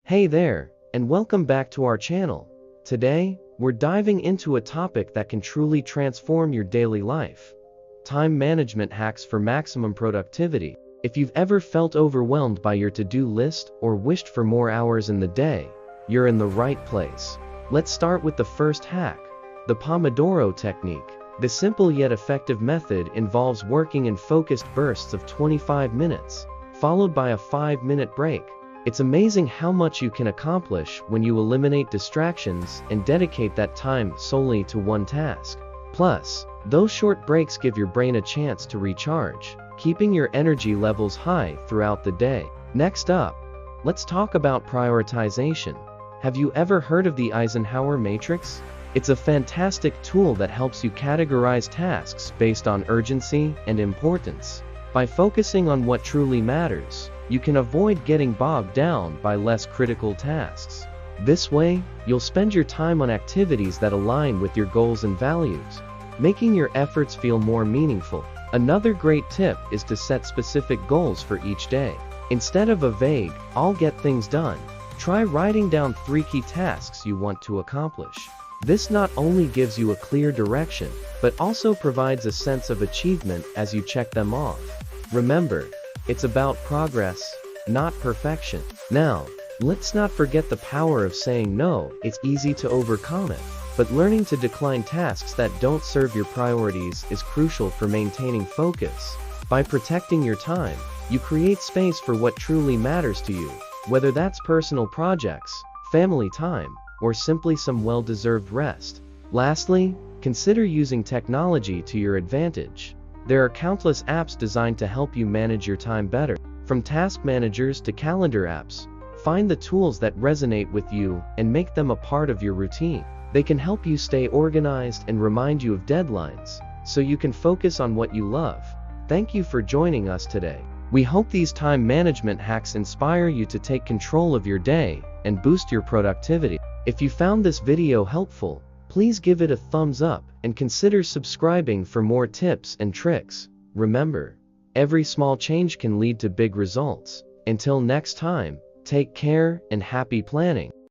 Hey there, and welcome back to our channel. Today, we're diving into a topic that can truly transform your daily life. Time management hacks for maximum productivity. If you've ever felt overwhelmed by your to-do list or wished for more hours in the day, you're in the right place. Let's start with the first hack, the Pomodoro Technique. This simple yet effective method involves working in focused bursts of 25 minutes, followed by a 5-minute break. It's amazing how much you can accomplish when you eliminate distractions and dedicate that time solely to one task. Plus, those short breaks give your brain a chance to recharge, keeping your energy levels high throughout the day. Next up, let's talk about prioritization. Have you ever heard of the Eisenhower Matrix? It's a fantastic tool that helps you categorize tasks based on urgency and importance. By focusing on what truly matters, you can avoid getting bogged down by less critical tasks. This way, you'll spend your time on activities that align with your goals and values, making your efforts feel more meaningful. Another great tip is to set specific goals for each day. Instead of a vague, "I'll get things done," try writing down 3 key tasks you want to accomplish. This not only gives you a clear direction, but also provides a sense of achievement as you check them off. Remember, it's about progress, not perfection. Now, let's not forget the power of saying no. It's easy to overcome it, but learning to decline tasks that don't serve your priorities is crucial for maintaining focus. By protecting your time, you create space for what truly matters to you, whether that's personal projects, family time, or simply some well-deserved rest. Lastly, consider using technology to your advantage. There are countless apps designed to help you manage your time better. From task managers to calendar apps, find the tools that resonate with you and make them a part of your routine. They can help you stay organized and remind you of deadlines, so you can focus on what you love. Thank you for joining us today. We hope these time management hacks inspire you to take control of your day and boost your productivity. If you found this video helpful, please give it a thumbs up and consider subscribing for more tips and tricks. Remember, every small change can lead to big results. Until next time, take care and happy planning.